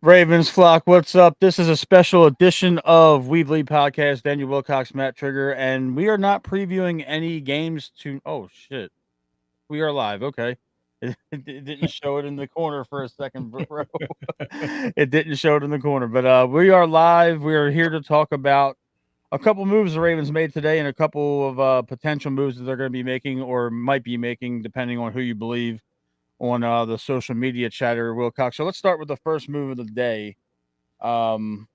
Ravens flock, what's up? This is a special edition of We Bleed Podcast. Daniel Wilcox, Matt Trigger, and we are not previewing any games to. Oh shit, we are live. Okay, it didn't show it in the corner for a second, bro. It didn't show it in the corner, but we are live. We are here to talk about a couple moves the Ravens made today, and a couple of potential moves that they're going to be making or might be making, depending on who you believe on the social media chatter, Wilcox. So let's start with the first move of the day. Um,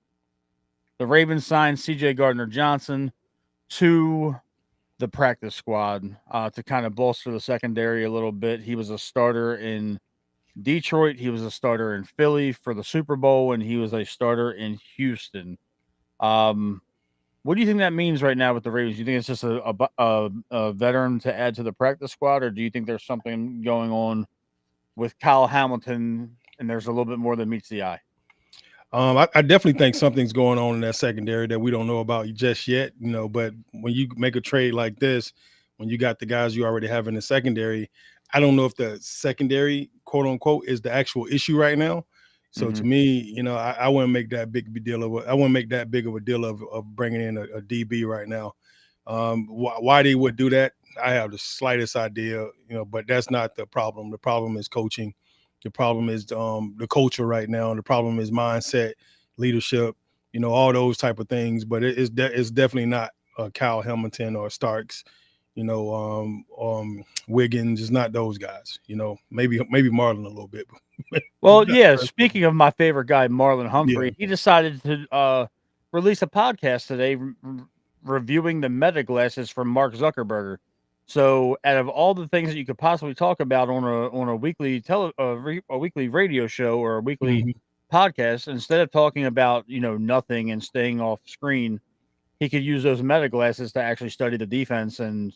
the Ravens signed C.J. Gardner-Johnson to the practice squad to kind of bolster the secondary a little bit. He was a starter in Detroit. He was a starter in Philly for the Super Bowl, and he was a starter in Houston. What do you think that means right now with the Ravens? Do you think it's just a veteran to add to the practice squad, or do you think there's something going on with Kyle Hamilton and there's a little bit more than meets the eye? I definitely think something's going on in that secondary that we don't know about just yet, but when you make a trade like this, when you got the guys you already have in the secondary, I don't know if the secondary, quote unquote, is the actual issue right now. So to me, I wouldn't make that big deal of I wouldn't make that big of a deal of bringing in a DB right now. Why they would do that, I have the slightest idea, but that's not the problem. The problem is coaching. The problem is the culture right now. The problem is mindset, leadership, all those type of things. But it's definitely not Kyle Hamilton or Starks, Wiggins. It's not those guys. Maybe Marlon a little bit. Well, yeah. Speaking of my favorite guy, Marlon Humphrey, Yeah. he decided to release a podcast today reviewing the meta glasses from Mark Zuckerberg. So, out of all the things that you could possibly talk about on a weekly a weekly radio show or a weekly podcast, instead of talking about nothing and staying off screen, he could use those meta glasses to actually study the defense and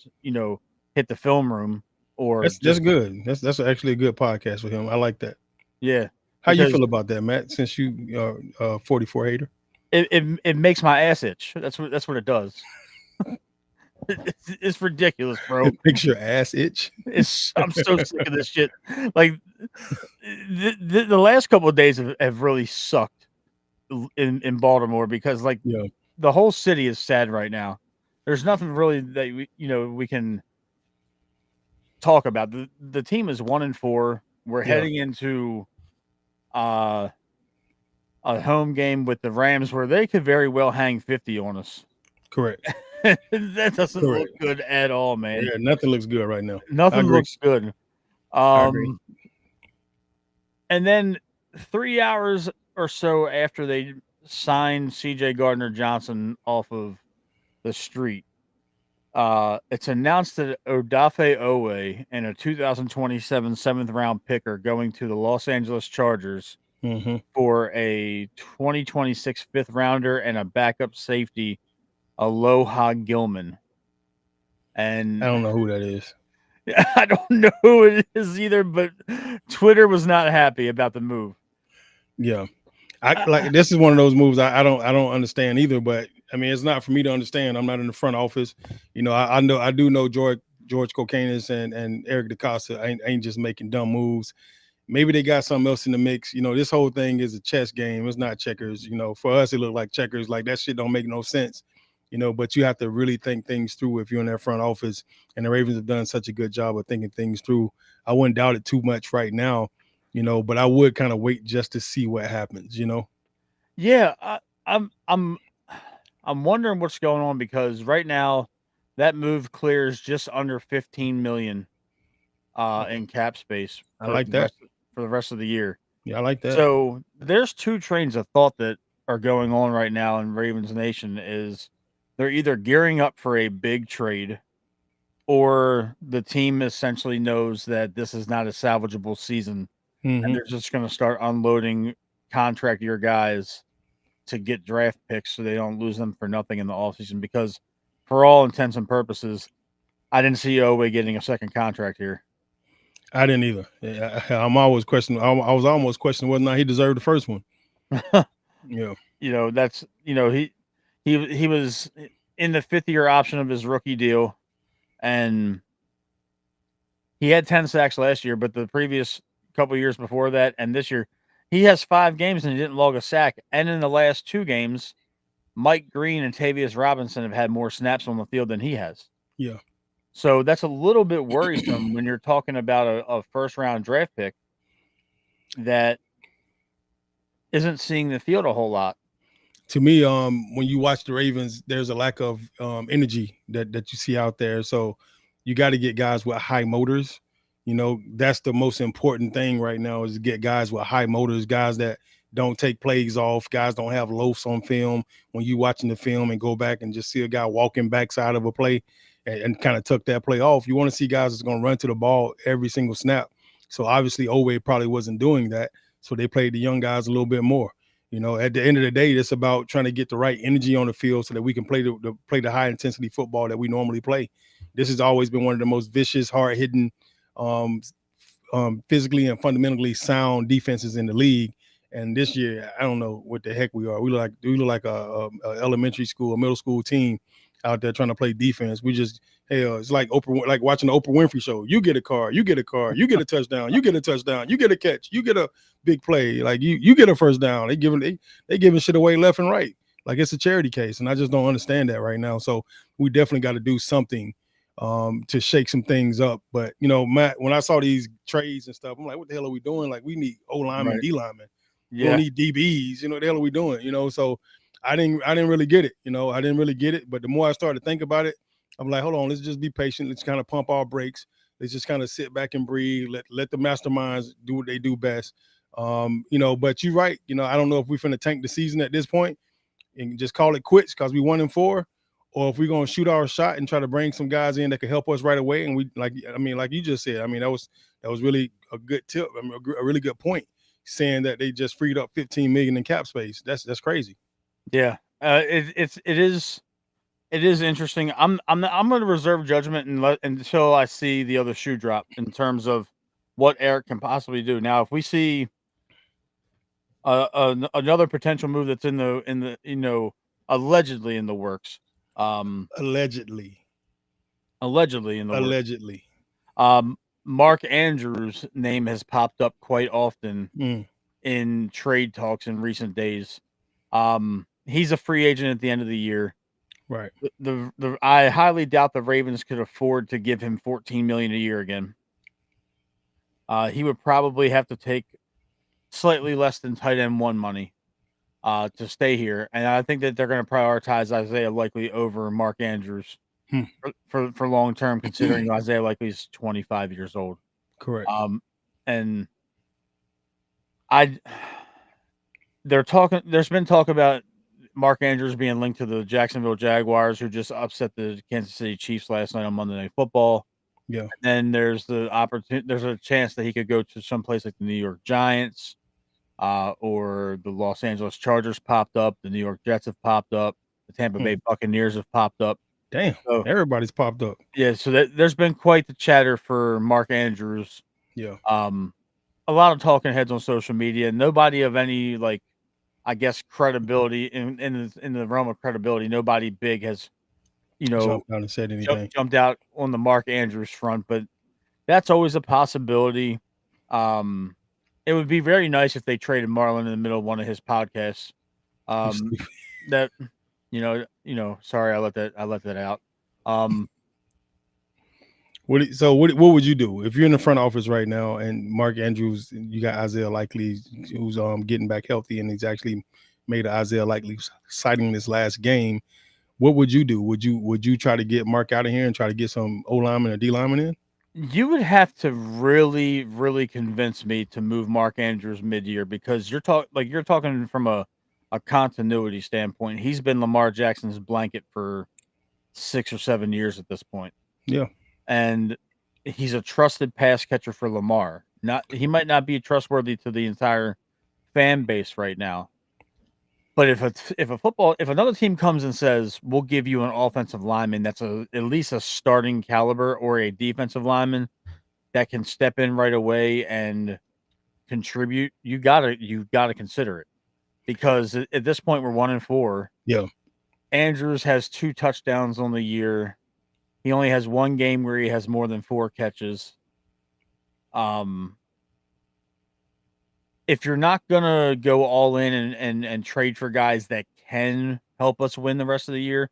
hit the film room or That's good. That's actually a good podcast with him. I like that. yeah. How you feel about that, Matt? Since you are 44 hater, it makes my ass itch. That's what it does. It's ridiculous, bro. it makes your ass itch. I'm so sick of this shit. Like the last couple of days have really sucked in Baltimore because the whole city is sad right now. There's nothing really that we can talk about. The team is 1-4. We're heading into a home game with the Rams where they could very well hang 50 on us. Correct. That doesn't look good at all, man. Yeah, nothing looks good right now. Nothing looks good. I agree. And then 3 hours or so after they signed C.J. Gardner-Johnson off of the street, it's announced that Odafe Oweh and a 2027 7th-round pick are going to the Los Angeles Chargers for a 2026 5th-rounder and a backup safety, Aloha Gilman. And I don't know who that is. I don't know who it is either, but Twitter was not happy about the move. Yeah. This is one of those moves I don't understand either, but I mean, it's not for me to understand. I'm not in the front office. I do know George Kokanis and Eric DeCosta ain't just making dumb moves. Maybe they got something else in the mix. This whole thing is a chess game. It's not checkers. For us, it looked like checkers. Like that shit don't make no sense. But you have to really think things through if you're in their front office. And the Ravens have done such a good job of thinking things through. I wouldn't doubt it too much right now. But I would kind of wait just to see what happens, Yeah, I'm wondering what's going on because right now that move clears just under 15 million in cap space I like that for the rest of the year. Yeah, I like that. So there's two trains of thought that are going on right now in Ravens Nation is they're either gearing up for a big trade or the team essentially knows that this is not a salvageable season. And they're just going to start unloading contract year guys to get draft picks so they don't lose them for nothing in the offseason. Because for all intents and purposes, I didn't see Oweh getting a second contract here. I didn't either. I'm always questioning. I was almost questioning whether or not he deserved the first one. Yeah. That's he was in the 5th-year option of his rookie deal, and he had 10 sacks last year, but the previous couple years before that and this year, He has 5 games and he didn't log a sack. And in the last 2 games, Mike Green and Tavius Robinson have had more snaps on the field than he has. Yeah. So that's a little bit worrisome when you're talking about a first round draft pick that isn't seeing the field a whole lot. To me, when you watch the Ravens, there's a lack of energy that you see out there. So you got to get guys with high motors. You know, that's the most important thing right now is to get guys with high motors, guys that don't take plays off, guys don't have loafs on film. When you watching the film and go back and just see a guy walking backside of a play and kind of tuck that play off, you want to see guys that's going to run to the ball every single snap. So obviously, Oweh probably wasn't doing that. So they played the young guys a little bit more. You know, at the end of the day, it's about trying to get the right energy on the field so that we can play the high intensity football that we normally play. This has always been one of the most vicious, hard hitting, um, physically and fundamentally sound defenses in the league. And this year, I don't know what the heck we are. We look like a elementary school, a middle school team out there trying to play defense. We just hell, it's like like watching the Oprah Winfrey show. You get a car, you get a car, you get a touchdown, you get a touchdown, you get a catch, you get a big play. Like you get a first down. They giving shit away left and right. Like it's a charity case, and I just don't understand that right now. So we definitely got to do something to shake some things up. But you know, Matt, when I saw these trades and stuff, I'm like, what the hell are we doing? Like we need O linemen, Right. D linemen. We don't Yeah. need DBs. You know, what the hell are we doing? You know, so I didn't really get it. You know, I didn't really get it. But the more I started to think about it, I'm like, hold on, let's just be patient. Let's kind of pump our brakes. Let's just kind of sit back and breathe. Let the masterminds do what they do best. You know, but you're right. You know, I don't know if we're finna tank the season at this point and just call it quits because we 1-4, or if we're gonna shoot our shot and try to bring some guys in that could help us right away. And we like you just said, I mean, that was really a good tip. I mean, a really good point, saying that they just freed up 15 million in cap space. That's crazy. Yeah. It is interesting. I'm going to reserve judgment until I see the other shoe drop in terms of what Eric can possibly do. Now, if we see another potential move that's in the allegedly in the works, um, Allegedly. allegedly in the works, Allegedly. um, Mark Andrews' name has popped up quite often Mm, in trade talks in recent days. He's a free agent at the end of the year. right. I highly doubt the Ravens could afford to give him 14 million a year again. He would probably have to take slightly less than tight end one money to stay here, and I think that they're going to prioritize Isaiah Likely over Mark Andrews Hmm. for long term, considering Isaiah Likely is 25 years old. Correct. Um, and I they're talking. There's been talk about Mark Andrews being linked to the Jacksonville Jaguars, who just upset the Kansas City Chiefs last night on Monday Night Football. Yeah. Then there's the opportunity. There's a chance that he could go to some place like the New York Giants, or the Los Angeles Chargers popped up. The New York Jets have popped up. The Tampa Hmm. Bay Buccaneers have popped up. Damn. So Everybody's popped up. yeah, so there's been quite the chatter for Mark Andrews. Yeah. Um, a lot of talking heads on social media. Nobody of any like, I guess, credibility in the realm of credibility. Nobody big has you know Jumped out and said anything. jumped out on the Mark Andrews front, but that's always a possibility. Um, it would be very nice if they traded Marlon in the middle of one of his podcasts. You Um, stupid. that sorry, I let that out. Um, What would you do if you're in the front office right now and Mark Andrews, you got Isaiah Likely who's getting back healthy and he's actually made an Isaiah Likely sighting this last game? What would you do? Would you try to get Mark out of here and try to get some O lineman or D lineman in? you would have to really, really convince me to move Mark Andrews mid-year because you're talking from a continuity standpoint. He's been Lamar Jackson's blanket for 6 or 7 years at this point. Yeah, And he's a trusted pass catcher for Lamar. Not he might not be trustworthy to the entire fan base right now. But if another team comes and says, "We'll give you an offensive lineman that's at least a starting caliber or a defensive lineman that can step in right away and contribute," you gotta consider it. Because at this point we're 1-4. yeah. Andrews has 2 touchdowns on the year. He only has 1 game where he has more than 4 catches. Um, if you're not gonna go all in and trade for guys that can help us win the rest of the year,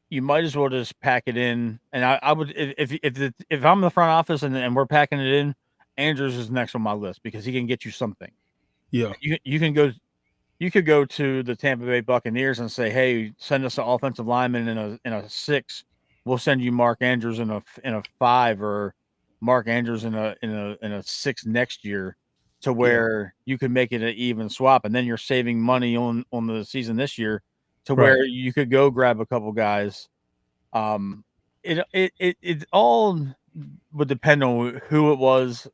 you might as well just pack it in. And I would if I'm the front office and we're packing it in, Andrews is next on my list because he can get you something. Yeah, You can go you could go to the Tampa Bay Buccaneers and say, "Hey, send us an offensive lineman in a 6. We'll send you Mark Andrews in a 5 or Mark Andrews in a 6 next year to yeah, where you can make it an even swap, and then you're saving money on the season this year to right. where you could go grab a couple guys. Um, it all would depend on who it was.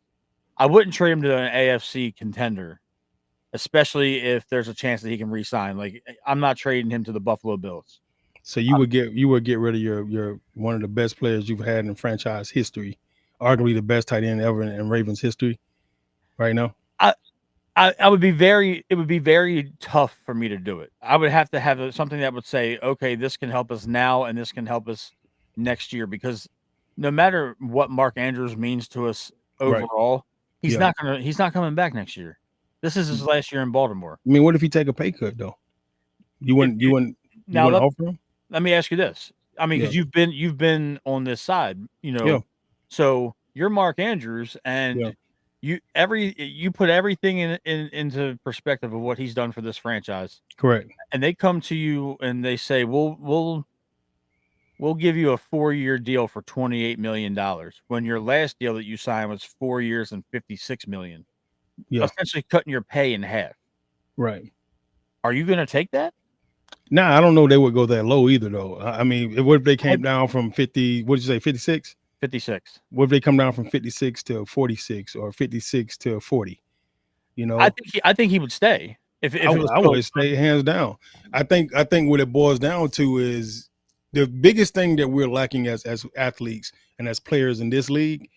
I wouldn't trade him to an AFC contender, especially if there's a chance that he can re-sign. Like I'm not trading him to the Buffalo Bills. So I'm, you would get rid of your one of the best players you've had in franchise history, arguably the best tight end ever in Ravens history right now. I, I would be very. It would be very tough for me to do it. I would have to have something that would say, okay, this can help us now, and this can help us next year. Because no matter what Mark Andrews means to us Right. overall, Yeah. he's not coming back next year. This is his last year in Baltimore. I mean, what if he take a pay cut though? You If wouldn't you you wouldn't you now wouldn't offer him? let me ask you this. I mean, Yeah. because you've been on this side, Yeah. so you're Mark Andrews, Yeah. and you put everything into perspective of what he's done for this franchise, Correct. and they come to you and they say, we'll give you a 4-year deal for $28 million when your last deal that you signed was 4 years and 56 million, Yeah. essentially cutting your pay in half. Right. Are you going to take that? Nah, I don't know they would go that low either though. I mean, what if they I came down from 50, what did you say, 56? 56. What if they come down from 56 to 46 or 56 to 40? You I know, think I think he would stay if it was I still would say hands down. I think what it boils down to is the biggest thing that we're lacking as athletes and as players in this league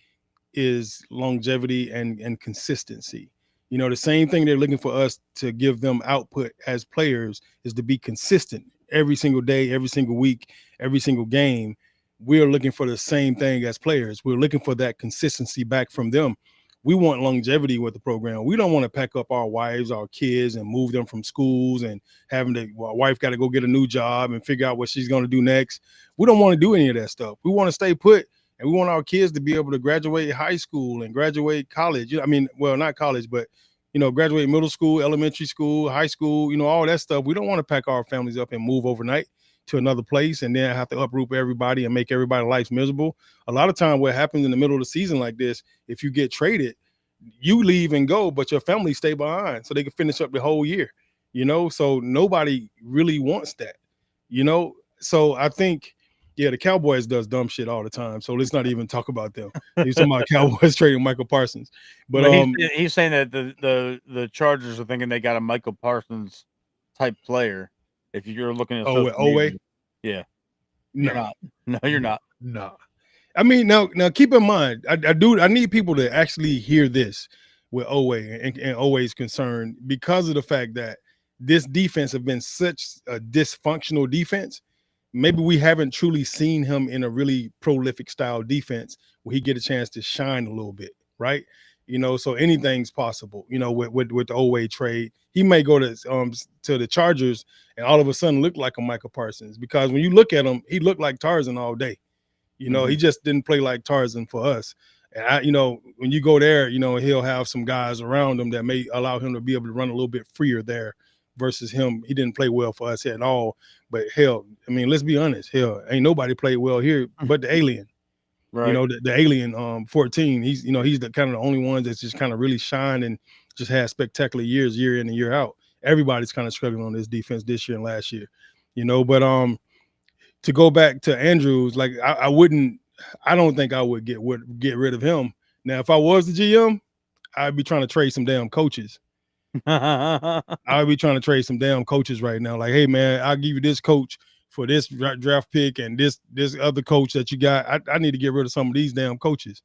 is longevity and consistency. You know, the same thing they're looking for us to give them output as players is to be consistent every single day, every single week, every single game. We're looking for the same thing as players. We're looking for that consistency back from them. We want longevity with the program. We don't want to pack up our wives, our kids, and move them from schools and having to, well, our wife got to go get a new job and figure out what she's going to do next. We don't want to do any of that stuff. We want to stay put, and we want our kids to be able to graduate high school and graduate college. I mean, well, not college, but graduate middle school, elementary school, high school, all that stuff. We don't want to pack our families up and move overnight to another place and then have to uproot everybody and make everybody's life miserable. A lot of time what happens in the middle of the season like this, if you get traded, you leave and go, but your family stay behind so they can finish up the whole year, so nobody really wants that, so I think, yeah, the Cowboys does dumb shit all the time. So let's not even talk about them. He's talking about Cowboys trading Michael Parsons. But But he's saying that the Chargers are thinking they got a Michael Parsons type player. If you're looking at social Oweh, media, yeah, you're no, not. No, you're no, not. no. I mean, now keep in mind, I need people to actually hear this with Oweh and Oweh's concern because of the fact that this defense have been such a dysfunctional defense. Maybe we haven't truly seen him in a really prolific style defense where he get a chance to shine a little bit, right? So anything's possible. With the Oweh trade, he may go to the Chargers and all of a sudden look like a Michael Parsons because when you look at him, he looked like Tarzan all day. He just didn't play like Tarzan for us. And when you go there, he'll have some guys around him that may allow him to be able to run a little bit freer there versus him. He didn't play well for us at all. But hell, I mean, let's be honest. Hell, ain't nobody played well here but the alien. Right. The alien 14. He's the kind of the only one that's just kind of really shined and just had spectacular years year in and year out. Everybody's kind of struggling on this defense this year and last year. But to go back to Andrews, like I don't think I would get rid of him. Now, if I was the GM, I'd be trying to trade some damn coaches. I'd be trying to trade some damn coaches right now. Like, hey man, I'll give you this coach for this draft pick and this other coach that you got. I need to get rid of some of these damn coaches.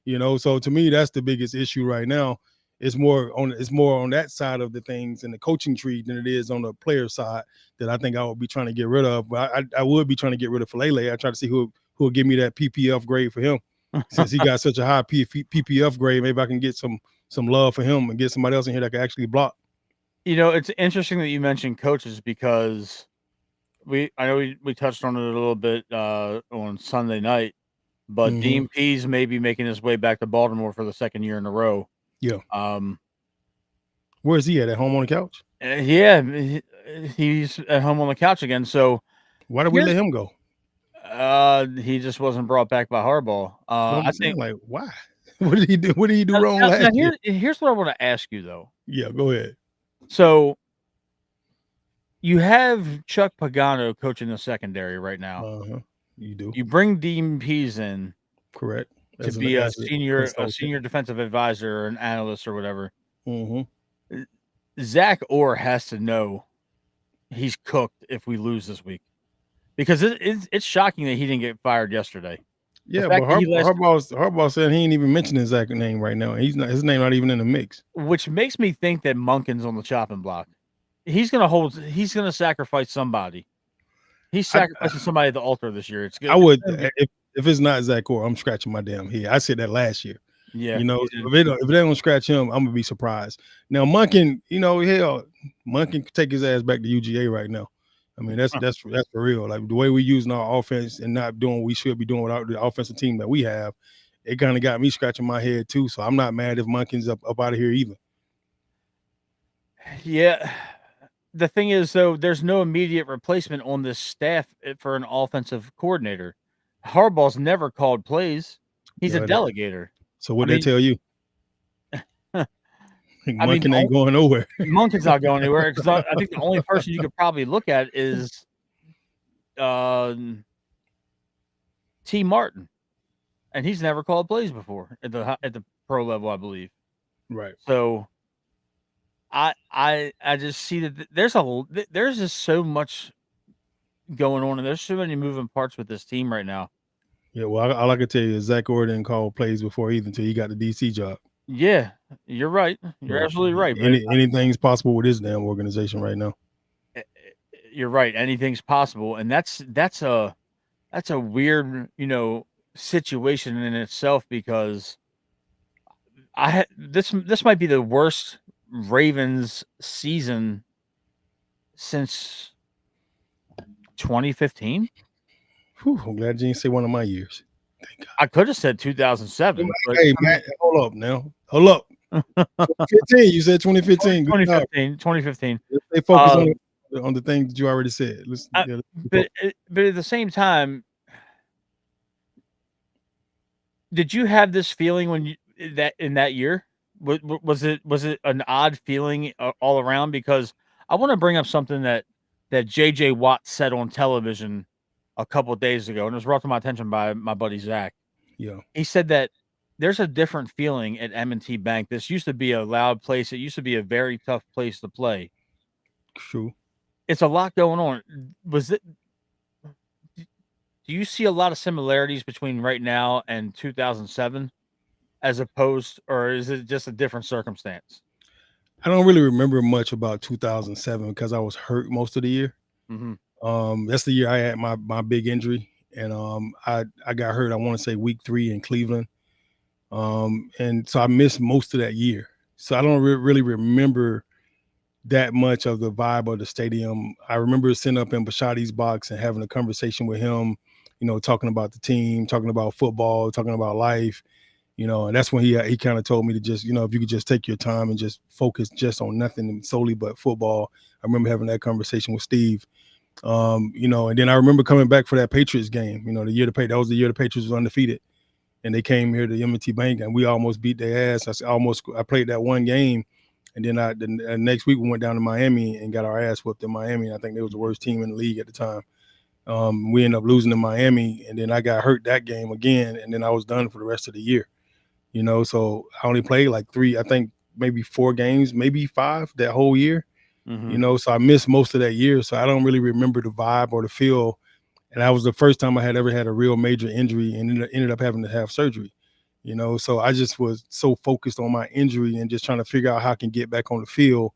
So to me, that's the biggest issue right now. It's more on that side of the things in the coaching tree than it is on the player side that I think I would be trying to get rid of. But I would be trying to get rid of Falele. I try to see who will give me that PPF grade for him. Since he got such a high PPF grade, maybe I can get some some love for him and get somebody else in here that can actually block. It's interesting that you mentioned coaches because I know we touched on it a little bit on Sunday night, but Hmm. Dean Pease may be making his way back to Baltimore for the second year in a row. Yeah. Um, Where's he at? At home on the couch? yeah, he's at home on the couch again. So Why did we here's let him go? he just wasn't brought back by Harbaugh. But I'm I saying, think like, why? What did he do? What did he do wrong now last year? here's what I want to ask you though. Yeah, go ahead. So you have Chuck Pagano coaching the secondary right now. Uh-huh. You do. You bring Dean Pease in Correct. to As an be a as a consultant. senior defensive advisor or an analyst or whatever. Hmm. Zach Orr has to know he's cooked if we lose this week because it's shocking that he didn't get fired yesterday. The Yeah, but fact that he lasted, Harbaugh said he ain't even mentioning his exact name right now. He's not his name not even in the mix. which makes me think that Munkin's on the chopping block. He's gonna sacrifice somebody. He's I sacrificing somebody at the altar this year. It's I good. It's would gonna be if it's not Zach Orr, I'm scratching my damn head. I said that last year. yeah. You know, He so did. if they don't scratch him, I'm gonna be surprised. Now Monken, hell, Monken could take his ass back to UGA right now. I mean, that's for real. Like the way we using our offense and not doing what we should be doing without the offensive team that we have, it kind of got me scratching my head too. So I'm not mad if Monken's up out of here either. Yeah. The thing is, though, there's no immediate replacement on this staff for an offensive coordinator. Harbaugh's never called plays. He's a Yeah, delegator. so I what they mean, tell you, I mean, Monken ain't going nowhere. Monken's not going anywhere because I think the only person you could probably look at is um, T. Martin, and he's never called plays before at the pro level, I believe. Right. So I just see that there's just so much going on, and there's so many moving parts with this team right now. Yeah, well, all I can tell you is Zach Orr didn't call plays before either until he got the DC job. Yeah, you're right. You're So absolutely right. But anything's possible with this damn organization right now. you're right. Anything's possible, and that's a weird situation in itself because this might be the worst Ravens season since 2015. Whew, I'm glad you didn't say one of my years. Thank God. I could have said 2007, but Hey, man, hold up now. Hold up. 2015. You said 2015. Good job. 2015. Let's stay focused Um, on the things that you already said. Let's but at the same time, did you have this feeling when that in that year? Was it an odd feeling all around? Because I want to bring up something that JJ Watt said on television a couple of days ago, and it was brought to my attention by my buddy Zach. yeah, He said that there's a different feeling at M&T Bank. This used to be a loud place. It used to be a very tough place to play. true. It's a lot going on. Was it? Do you see a lot of similarities between right now and 2007? As opposed or is it just a different circumstance? I don't really remember much about 2007 because I was hurt most of the year. Mhm. That's the year I had my big injury, and I got hurt. I want to say week 3 in Cleveland, and so I missed most of that year. So I don't really remember that much of the vibe of the stadium. I remember sitting up in Bashadi's box and having a conversation with him, talking about the team, talking about football, talking about life, and that's when he kind of told me to just, if you could just take your time and just focus just on nothing solely but football. I remember having that conversation with Steve. And then I remember coming back for that Patriots game, that was the year the Patriots was undefeated. And they came here to M&T Bank and we almost beat their ass. I played that one game. And then the next week we went down to Miami and got our ass whooped in Miami. I think they was the worst team in the league at the time. We ended up losing to Miami, and then I got hurt that game again, and then I was done for the rest of the year. So I only played like 3, I think maybe 4 games, maybe 5 that whole year. Mhm. So I missed most of that year. So I don't really remember the vibe or the feel. And that was the first time I had ever had a real major injury and ended up having to have surgery. So I just was so focused on my injury and just trying to figure out how I can get back on the field.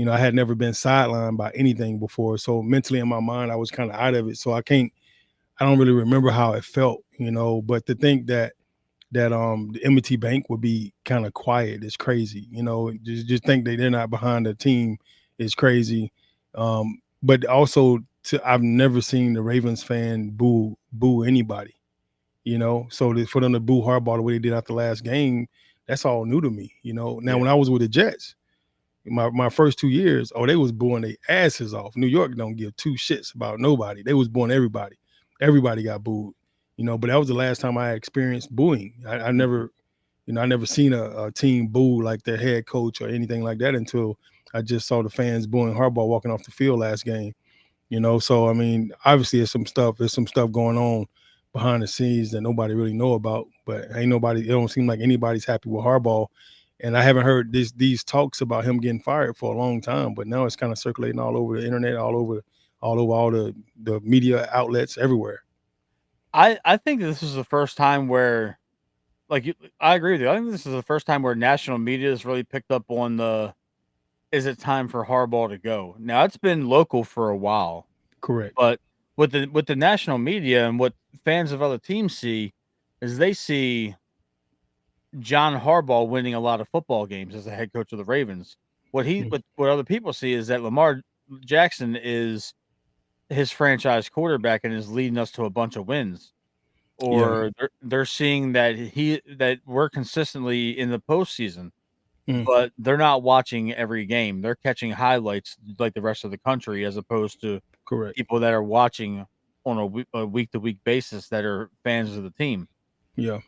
I had never been sidelined by anything before. So mentally in my mind, I was kind of out of it. So I don't really remember how it felt, but to think that that the M&T Bank would be kind of quiet. It's crazy, just think that they're not behind the team is crazy. But also I've never seen the Ravens fan boo anybody, so for them to boo Harbaugh the way they did after the last game, that's all new to me. Now Yeah. when I was with the Jets, my first 2 years, they was booing their asses off. New York don't give two shits about nobody. They was booing everybody. Everybody got booed, but that was the last time I experienced booing. I Mhm. never, I never seen a team boo like their head coach or anything like that until I just saw the fans booing Harbaugh walking off the field last game. So I mean, obviously there's some stuff going on behind the scenes that nobody really know about, but ain't nobody, it don't seem like anybody's happy with Harbaugh. And I haven't heard these talks about him getting fired for a long time, but now it's kind of circulating all over the internet, all over all the media outlets everywhere. I think this is the first time where, I agree with you. I think this is the first time where national media has really picked up on the, "Is it time for Harbaugh to go?" Now, it's been local for a while, Correct. but with the national media and what fans of other teams see is they see John Harbaugh winning a lot of football games as the head coach of the Ravens. Mm. What other people see is that Lamar Jackson is his franchise quarterback and is leading us to a bunch of wins. Yeah. Or they're seeing that we're consistently in the postseason, Mm. but they're not watching every game. They're catching highlights like the rest of the country, as opposed to Correct. people that are watching on a week to week basis that are fans of the team. Yeah.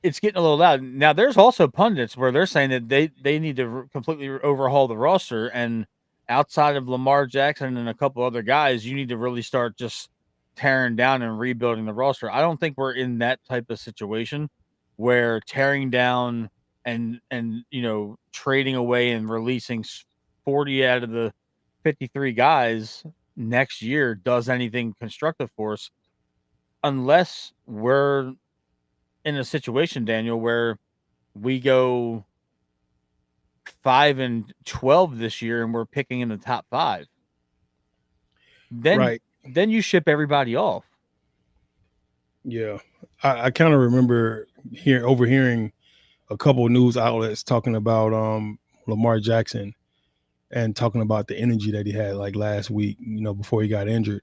It's getting a little loud. Now, there's also pundits where they're saying that they need to completely overhaul the roster, and outside of Lamar Jackson and a couple other guys, you need to really start just tearing down and rebuilding the roster. I don't think we're in that type of situation where tearing down and trading away and releasing 40 out of the 53 guys next year does anything constructive for us, unless we're in a situation, Daniel, where we go 5-12 this year and we're picking in the top 5, then Right. then you ship everybody off. Yeah. I kind of remember overhearing a couple of news outlets talking about Lamar Jackson and talking about the energy that he had like last week, before he got injured.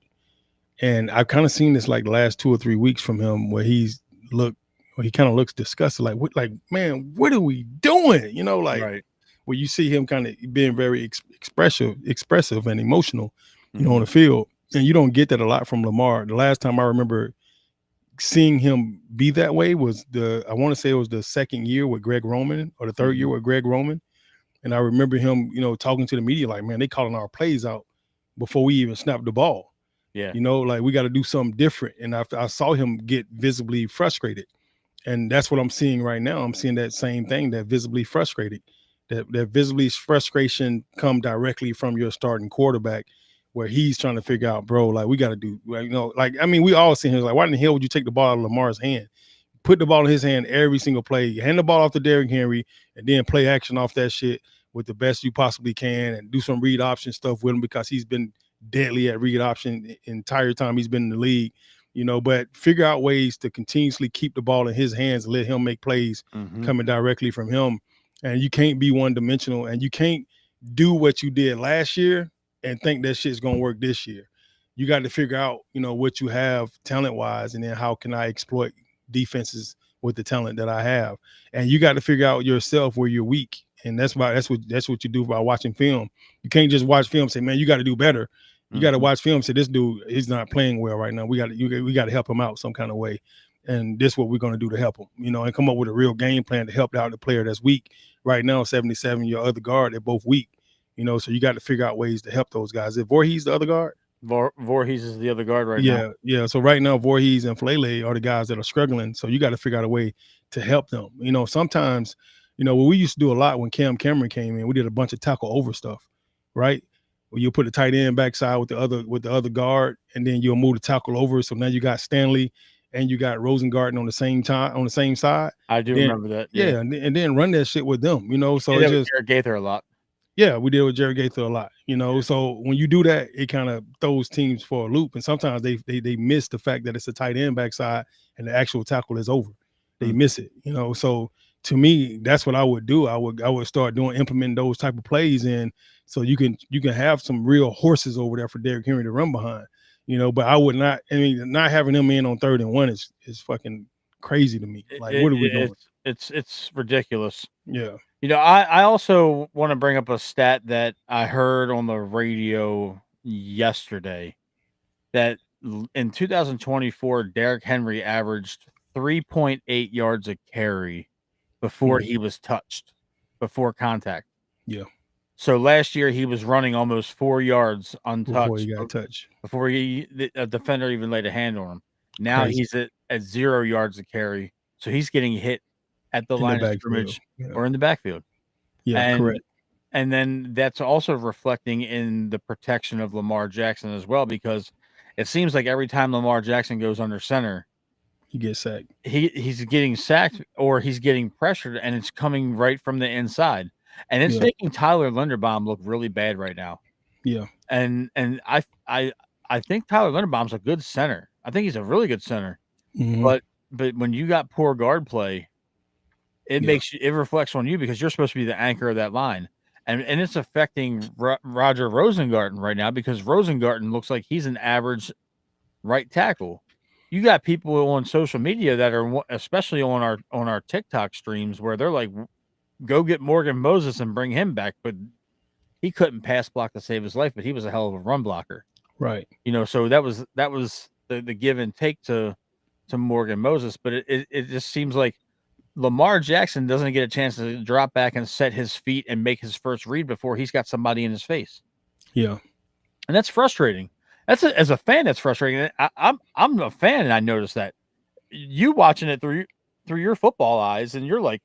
And I've kind of seen this like the last 2 or 3 weeks from him where he kind of looks disgusted, like what, like, man, what are we doing? Like Right. where you see him kind of being very expressive and emotional, on Mhm. the field. And you don't get that a lot from Lamar. The last time I remember seeing him be that way was I want to say it was the second year with Greg Roman or the third year Mhm. with Greg Roman. And I remember him, talking to the media like, man, they calling our plays out before we even snapped the ball. Yeah. Like we got to do something different. And I saw him get visibly frustrated. And that's what I'm seeing right now. I'm seeing that same thing, that visibly frustrated. That visibly frustration come directly from your starting quarterback, where he's trying to figure out, bro, like we got to do, like I mean, we all see him like, why in the hell would you take the ball out of Lamar's hand? Put the ball in his hand every single play, hand the ball off to Derrick Henry, and then play action off that shit with the best you possibly can, and do some read option stuff with him because he's been deadly at read option the entire time he's been in the league. But figure out ways to continuously keep the ball in his hands and let him make plays Mhm. coming directly from him. And you can't be one dimensional, and you can't do what you did last year and think that shit's gonna work this year. You got to figure out, what you have talent wise, and then how can I exploit defenses with the talent that I have. And you got to figure out yourself where you're weak. And that's what you do by watching film. You can't just watch film and say, man, you got to do better. You got to Mhm. watch film and say, this dude, he's not playing well right now. We got to help him out some kind of way. And this is what we're going to do to help him, and come up with a real game plan to help out the player that's weak. Right now, 77, your other guard, they're both weak. So you got to figure out ways to help those guys. If Voorhees the other guard, Voorhees is the other guard right now. yeah, yeah. So right now, Voorhees and Falele are the guys that are struggling. So you got to figure out a way to help them. Sometimes, what we used to do a lot when Cam Cameron came in, we did a bunch of tackle over stuff, right? Where you put the tight end backside with the other guard, and then you'll move the tackle over. So now you got Stanley and you got Rosengarten on the same time on the same side. I do Then remember that, yeah. yeah, and then run that shit with them. So Did it's that with just Jared Gaither a lot. yeah, we deal with Jerry Gaither a lot, So when you do that, it kind of throws teams for a loop, and sometimes they miss the fact that it's a tight end backside and the actual tackle is over. they Mm. miss it. So to me, that's what I would do. I would start doing implementing those type of plays in, so you can have some real horses over there for Derrick Henry to run behind. But I would not. I mean, not having him in on 3rd and 1 is fucking crazy to me. Like, what are we doing? It's ridiculous. Yeah. I also want to bring up a stat that I heard on the radio yesterday that in 2024, Derrick Henry averaged 3.8 yards a carry before Mm, he was touched, before contact. yeah. So last year he was running almost 4 yards Before untouched he got touched, before a defender even laid a hand on him. Now crazy he's at 0 yards a carry, so he's getting hit at the in the line of backfield. scrimmage Yeah. or in the backfield. Yeah. And Correct. and then that's also reflecting in the protection of Lamar Jackson as well, because it seems like every time Lamar Jackson goes under center, He gets sacked. he's getting sacked or he's getting pressured, and it's coming right from the inside. And it's Yeah. making Tyler Linderbaum look really bad right now. Yeah. And I think Tyler Linderbaum's a good center. I think he's a really good center. Hmm. But when you got poor guard play, Yeah. it reflects on you because you're supposed to be the anchor of that line. And it's affecting Roger Rosengarten right now, because Rosengarten looks like he's an average right tackle. You got people on social media that are, especially on our TikTok streams, where they're like, "Go get Morgan Moses and bring him back," but he couldn't pass block to save his life, but he was a hell of a run blocker. Right. So that was the give and take to Morgan Moses, but it just seems like Lamar Jackson doesn't get a chance to drop back and set his feet and make his first read before he's got somebody in his face, Yeah. and that's frustrating. As a fan, that's frustrating. I'm a fan, and I noticed that you watching it through your football eyes, and you're like,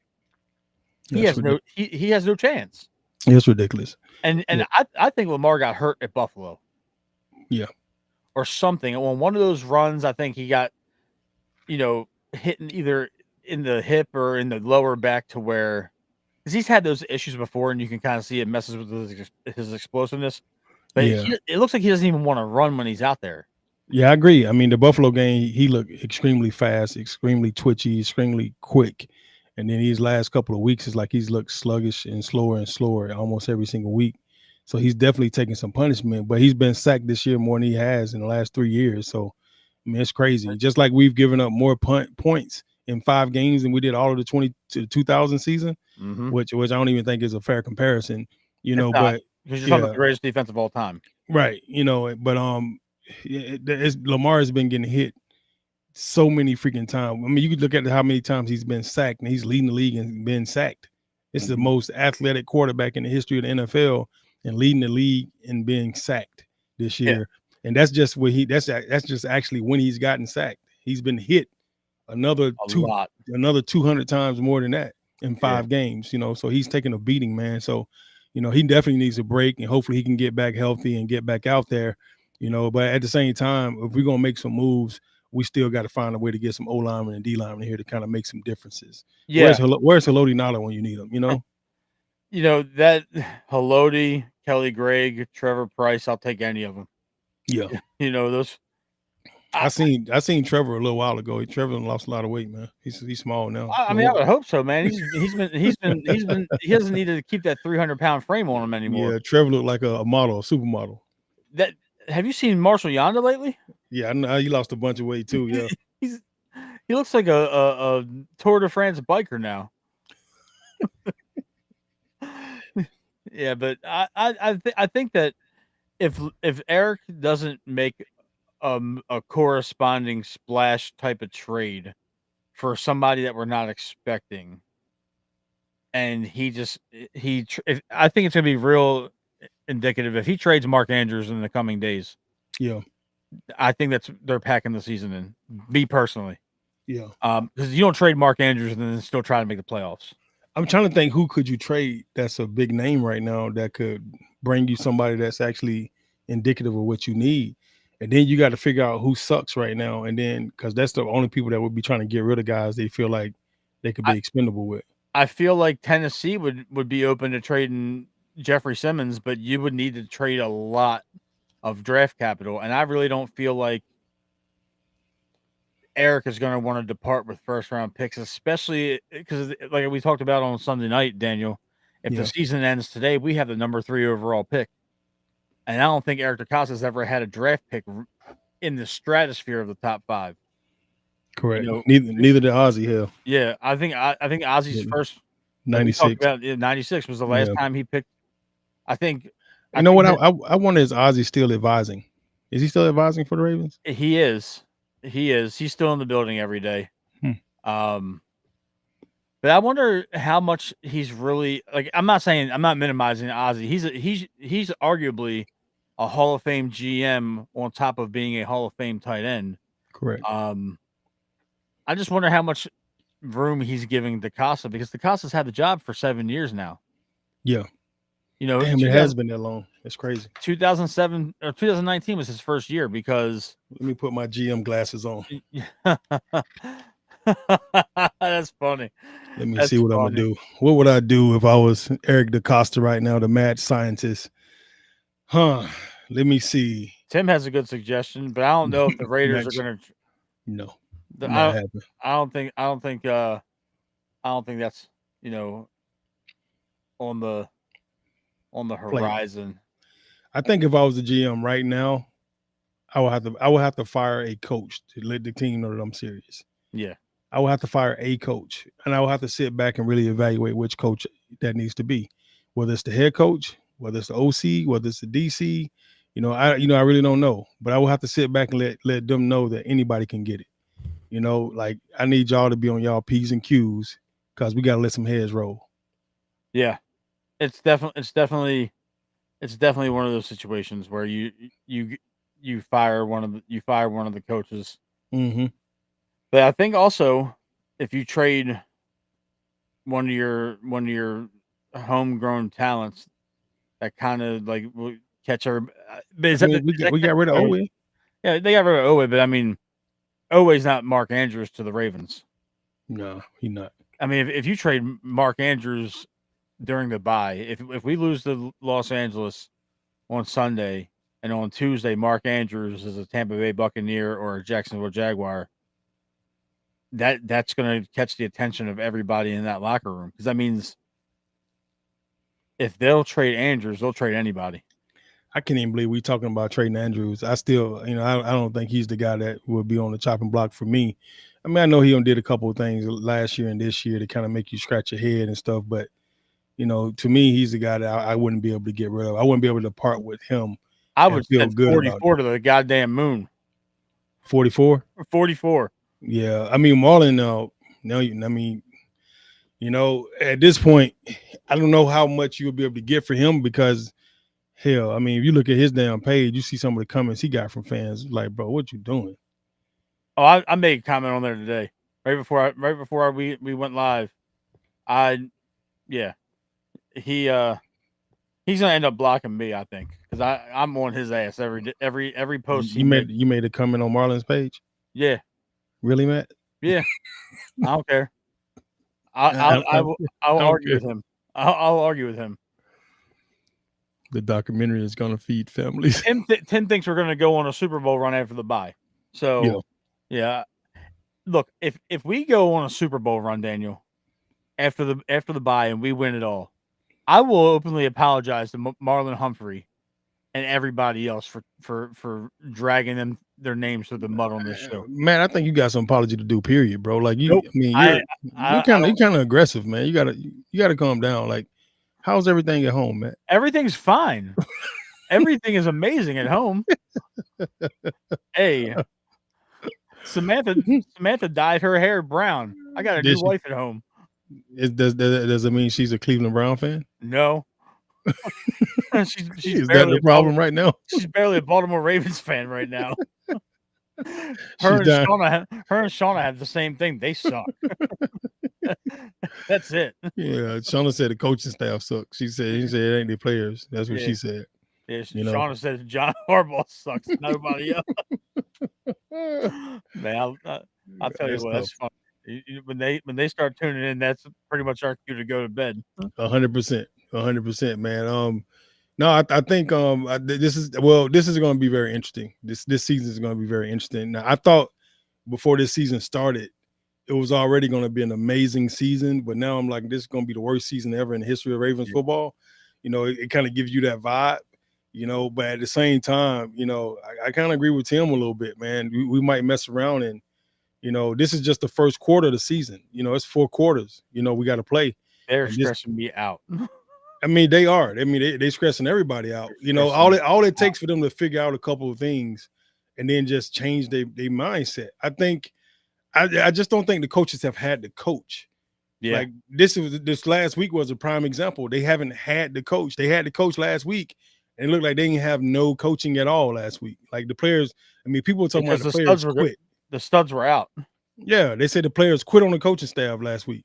That's ridiculous. he has no chance. It's ridiculous. And Yeah. I think Lamar got hurt at Buffalo Yeah. or something. On one of those runs, I think he got hitting either in the hip or in the lower back, to where, because he's had those issues before, and you can kind of see it messes with his explosiveness. But Yeah. it looks like he doesn't even want to run when he's out there. Yeah, I agree. I mean, the Buffalo game, he looked extremely fast, extremely twitchy, extremely quick. And then these last couple of weeks, it's like he's looked sluggish and slower almost every single week. So he's definitely taking some punishment, but he's been sacked this year more than he has in the last 3 years. So, I mean, it's crazy. Just like we've given up more points in 5 games than we did all of the 2000 season, Mm-hmm. which I don't even think is a fair comparison, It's not, but because you're talking about yeah, the greatest defense of all time. right. But Lamar has been getting hit so many freaking times. I mean, you could look at how many times he's been sacked, and he's leading the league and been sacked. It's the Mm-hmm. most athletic quarterback in the history of the NFL, and leading the league and being sacked this Yeah, year. And that's just what that's just actually when he's gotten sacked. He's been hit another a two lot. another 200 times more than that in Yeah, 5 games. So he's taking a beating, man. So he definitely needs a break, and hopefully he can get back healthy and get back out there. But at the same time, if we're gonna make some moves, we still got to find a way to get some O linemen and D linemen here to kind of make some differences. yeah. Where's Haloti Nala when you need him? That Haloti, Kelly Gregg, Trevor Price. I'll take any of them. Yeah. Those. I, I seen Trevor a little while ago. Trevor lost a lot of weight, man. He's small now. I mean, I would hope so, man. He doesn't need to keep that 300-pound frame on him anymore. Yeah, Trevor looked like a model, a supermodel. That Have you seen Marshall Yonda lately? Yeah, I know he lost a bunch of weight too. Yeah. He's he looks like a Tour de France biker now. Yeah, but I think that if Eric doesn't make a corresponding splash type of trade for somebody that we're not expecting, and I think it's gonna be real indicative if he trades Mark Andrews in the coming days. Yeah. I think they're packing the season in. Me personally, Yeah. because you don't trade Mark Andrews and then still try to make the playoffs. I'm trying to think, who could you trade that's a big name right now that could bring you somebody that's actually indicative of what you need. And then you got to figure out who sucks right now. And then, because that's the only people that would be trying to get rid of guys they feel like they could I, be expendable with. I feel like Tennessee would be open to trading Jeffrey Simmons, but you would need to trade a lot of draft capital, and I really don't feel like Eric is going to want to depart with first round picks, especially because, like we talked about on Sunday night, Daniel, if the Yeah, season ends today, we have the number 3 overall pick. And I don't think Eric DeCosta's ever had a draft pick in the stratosphere of the top 5. You correct. know, Neither did Ozzy. Hell, yeah, I think Ozzy's first, like we talked 96. about, 96 was the last Yeah. time he picked. I think, You I know think what? that I wonder, is Ozzy still advising? Is he still advising for the Ravens? he is, he is, he's still in the building every day. Hmm. Um, but I wonder how much he's really like. I'm not minimizing Ozzy. He's arguably a Hall of Fame GM on top of being a Hall of Fame tight end. Correct. Um, I just wonder how much room he's giving DeCosta, because DeCosta's had the job for 7 years now. Yeah. You know, Damn, it has been that long. It's crazy. 2007 or 2019 was his first year because Let me put my GM glasses on. That's funny. Let me see That's what I'm gonna funny. do. What would I do if I was Eric DeCosta right now, the mad scientist? Huh. Let me see. Tim has a good suggestion, but I don't know if the Raiders are Max, going to. no, I not don't. happening. I don't think that's on the Play. horizon. I think if I was the GM right now, I would have to fire a coach to let the team know that I'm serious. Yeah. I would have to fire a coach, and I would have to sit back and really evaluate which coach that needs to be, whether it's the head coach, whether it's the OC, whether it's the DC. I really don't know, but I will have to sit back and let them know that anybody can get it. Like, I need y'all to be on y'all P's and Q's, because we got to let some heads roll. Yeah. It's definitely one of those situations where you fire one of the coaches. Mm-hmm. But I think also, if you trade one of your homegrown talents, that kind of like will catch her. But I mean, we got rid of Owe. Yeah, they got rid of Oweh, but I mean, Oweh's not Mark Andrews to the Ravens. No, he not. I mean, if you trade Mark Andrews during the bye, if we lose to Los Angeles on Sunday, and on Tuesday Mark Andrews is a Tampa Bay Buccaneer or a Jacksonville Jaguar, that's going to catch the attention of everybody in that locker room, because that means if they'll trade Andrews, they'll trade anybody. I can't even believe we talking about trading Andrews. I still, I don't think he's the guy that would be on the chopping block for me. I mean, I know he did a couple of things last year and this year to kind of make you scratch your head and stuff, but to me, he's the guy that I wouldn't be able to get rid of. I wouldn't be able to part with him I and would feel send good about 44 to the goddamn moon. 44. 44. Yeah, I mean, Marlon. No, I mean, at this point, I don't know how much you'll be able to get for him, because hell, I mean, if you look at his damn page, you see some of the comments he got from fans like, bro, what you doing? Oh, I made a comment on there today, right before we went live. Yeah, he he's gonna end up blocking me, I think, because I'm on his ass every post he You made makes. you made a comment on Marlon's page? Yeah, Really, Matt? yeah, I don't care. I, I, I'll I don't argue care. with him. I'll argue with him. The documentary is gonna feed families. Tim thinks we're gonna go on a Super Bowl run after the bye. Yeah. So yeah, look, if we go on a Super Bowl run, Daniel, after the bye and we win it all, I will openly apologize to Marlon Humphrey and everybody else for dragging their names through the mud on this show. Man, I think you got some apology to do, period, bro. Like, Nope. I mean, I you're kind of aggressive, man. You gotta calm down. Like, how's everything at home, man? everything's fine. Everything is amazing at home. Hey, Samantha dyed her hair brown. I got a Did new she? wife at home. Does it mean she's a Cleveland Brown fan? No. she's Is that the problem right now? she's barely a Baltimore Ravens fan right now. She's dying. Her and Shauna have the same thing. They suck. That's it. Yeah, Shauna said the coaching staff sucks. He said it ain't the players. That's what Yeah. she said. Yeah, You know. Shauna said John Harbaugh sucks. Nobody else. Man, I'll tell you what, that's fun. When they start tuning in, that's pretty much our cue to go to bed. 100%, man. No, I think this is going to be very interesting. This season is going to be very interesting. Now, I thought before this season started, it was already going to be an amazing season. But now I'm like, this is going to be the worst season ever in the history of Ravens Yeah. football. It kind of gives you that vibe. But at the same time, I kind of agree with Tim a little bit, man. We might mess around and this is just the first quarter of the season. It's 4 quarters. We got to play, They're and this. stressing me out. I mean, they are. I mean, they stressing everybody out. They're All stressing me all it out. takes for them to figure out a couple of things, and then just change their mindset. I think. I just don't think the coaches have had the coach. Yeah. Like this last week was a prime example. They haven't had the coach. They had the coach last week, and it looked like they didn't have no coaching at all last week. Like the players. I mean, people were talking about Because the players quit. the studs were out. Yeah, they said the players quit on the coaching staff last week.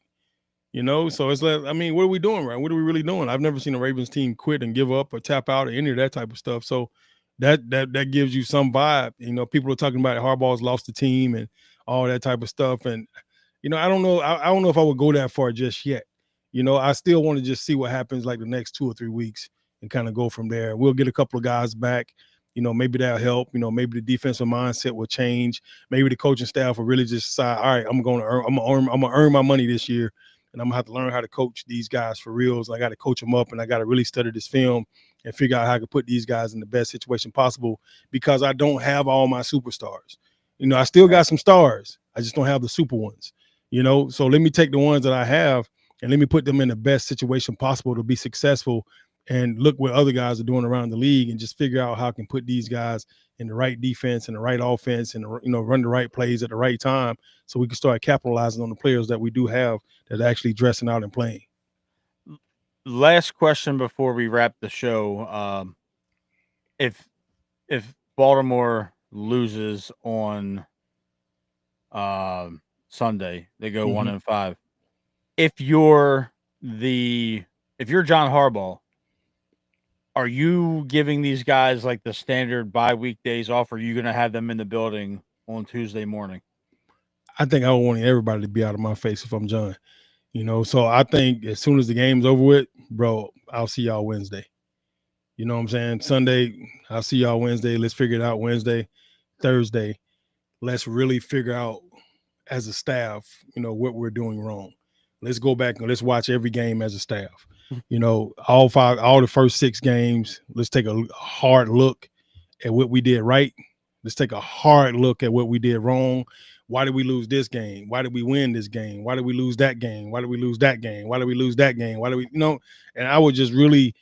So it's like, I mean, what are we doing, right? What are we really doing? I've never seen a Ravens team quit and give up or tap out or any of that type of stuff. So that gives you some vibe. People are talking about Harbaugh's lost the team and all that type of stuff. And I don't know. I don't know if I would go that far just yet. I still want to just see what happens like the next 2 or 3 weeks and kind of go from there. We'll get a couple of guys back. Maybe that'll help. Maybe the defensive mindset will change. Maybe the coaching staff will really just decide, all right, I'm gonna earn my money this year, and I'm gonna have to learn how to coach these guys for reals. I got to coach them up, and I got to really study this film and figure out how I can put these guys in the best situation possible because I don't have all my superstars. I still got some stars. I just don't have the super ones. So let me take the ones that I have and let me put them in the best situation possible to be successful and look what other guys are doing around the league and just figure out how I can put these guys in the right defense and the right offense and run the right plays at the right time so we can start capitalizing on the players that we do have that are actually dressing out and playing. Last question before we wrap the show. If Baltimore loses on Sunday, they go Mm-hmm. 1-5. If you're if you're John Harbaugh, are you giving these guys like the standard bye week days off, or are you going to have them in the building on Tuesday morning? I think I want everybody to be out of my face if I'm John. So I think as soon as the game's over with, bro, I'll see y'all Wednesday. You know what I'm saying? Sunday, I'll see y'all Wednesday. Let's figure it out Wednesday, Thursday. Let's really figure out as a staff, what we're doing wrong. Let's go back and let's watch every game as a staff. All the first 6 games, let's take a hard look at what we did right. Let's take a hard look at what we did wrong. Why did we lose this game? Why did we win this game? Why did we lose that game? Why did we lose that game? Why did we lose that game? Why do we, and I would just really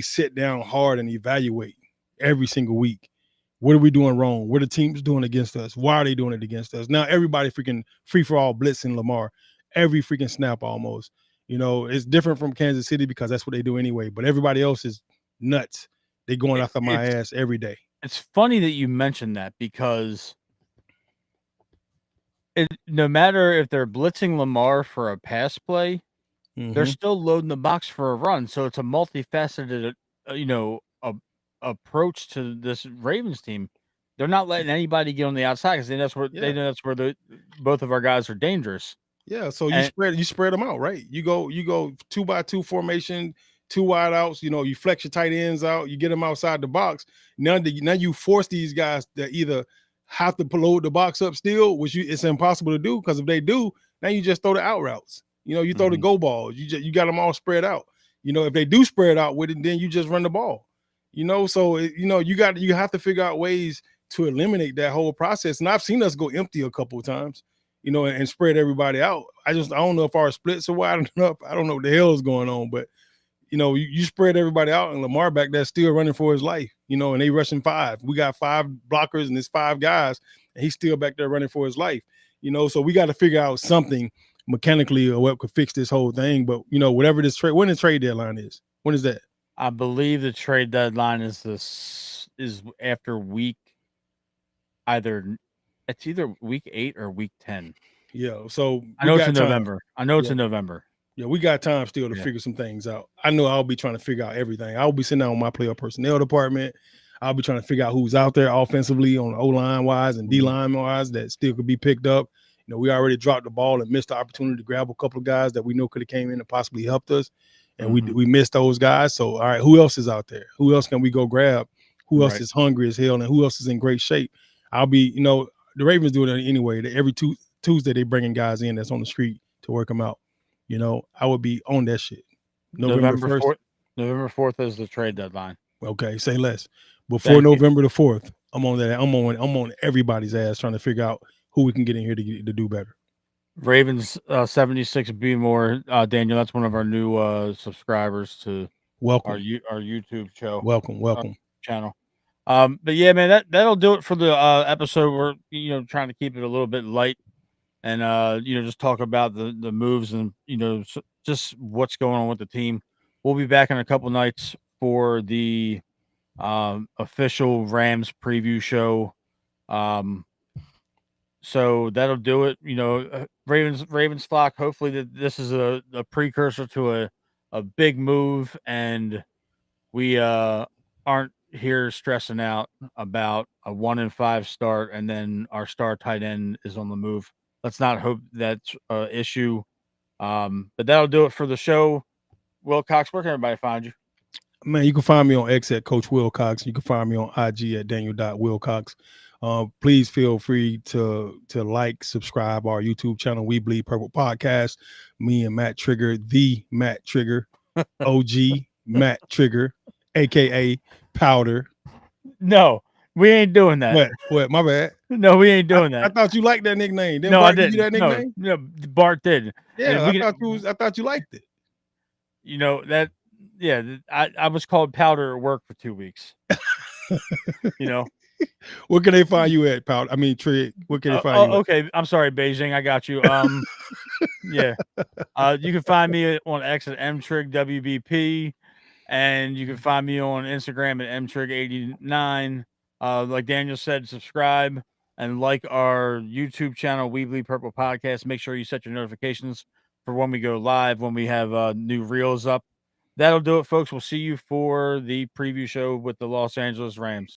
sit down hard and evaluate every single week. What are we doing wrong? What are teams doing against us? Why are they doing it against us? Now everybody freaking free for all blitzing Lamar every freaking snap almost. It's different from Kansas City because that's what they do anyway. But everybody else is nuts. They going after my ass every day. It's funny that you mentioned that because no matter if they're blitzing Lamar for a pass play, they're still loading the box for a run. So it's a multifaceted, approach to this Ravens team. They're not letting anybody get on the outside because they know that's where both of our guys are dangerous. Yeah, so you spread them out, right? You go 2-by-2 formation, 2 wide outs. You flex your tight ends out. You get them outside the box. Now you force these guys to either have to load the box up still, which it's impossible to do because if they do, now you just throw the out routes. You throw the go balls. You got them all spread out. If they do spread out with it, then you just run the ball. So you have to figure out ways to eliminate that whole process. And I've seen us go empty a couple of times. And spread everybody out. I don't know if our splits are wide enough. I don't know what the hell is going on, but you spread everybody out and Lamar back there still running for his life, and they rushing 5. We got 5 blockers and it's 5 guys, and he's still back there running for his life, so we got to figure out something mechanically or what could fix this whole thing. But whatever this trade, when the trade deadline is, when is that? I believe the trade deadline is after it's either week 8 or week 10. Yeah, so I know it's in November. It's in November. Yeah, we got time still to figure some things out. I know I'll be trying to figure out everything. I'll be sitting down on my player personnel department. I'll be trying to figure out who's out there offensively on the O-line wise and D-line wise that still could be picked up. We already dropped the ball and missed the opportunity to grab a couple of guys that we know could have came in and possibly helped us. And we missed those guys. So, all right, who else is out there? Who else can we go grab? Who else is hungry as hell? And who else is in great shape? I'll be, the Ravens do it anyway. Every Tuesday they bringing guys in that's on the street to work them out. You know, I would be on that shit. November November 1st. 4th. November 4th is the trade deadline. Okay, say less. Before Thank you. November the 4th, I'm on that. I'm on everybody's ass trying to figure out who we can get in here to do better. Ravens 76 B more. Daniel, that's one of our new subscribers to our Welcome, our YouTube show welcome, welcome. channel. But yeah, man, that'll do it for the episode. We're trying to keep it a little bit light and just talk about the moves and just what's going on with the team. We'll be back in a couple nights for the official Rams preview show. So that'll do it. Ravens flock. Hopefully that this is a precursor to a big move, and we aren't here stressing out about a 1-5 start, and then our star tight end is on the move. Let's not hope that's an issue. But that'll do it for the show. Will Cox, where can everybody find you? Man, you can find me on X at Coach Wilcox. You can find me on IG at Daniel.Wilcox. Please feel free to like, subscribe our YouTube channel, We Bleed Purple Podcast. Me and Matt Trigger, the Matt Trigger, OG Matt Trigger, aka Powder. No, we ain't doing that. What? My bad. No, we ain't doing that. I thought you liked that nickname. Didn't No, Bart I give you didn't. that nickname? No, Bart did. Yeah, I thought you liked it. That. Yeah, I was called Powder at work for 2 weeks. Where can they find you at, Powder? I mean, Trig. Where can they find you? Okay, I'm sorry, Beijing. I got you. Yeah. You can find me on X at mtrigwbp, and you can find me on Instagram at mtrig89. Like Daniel said, subscribe and like our YouTube channel, We Bleed Purple Podcast. Make sure you set your notifications for when we go live, when we have new reels up. That'll do it, folks. We'll see you for the preview show with the Los Angeles Rams.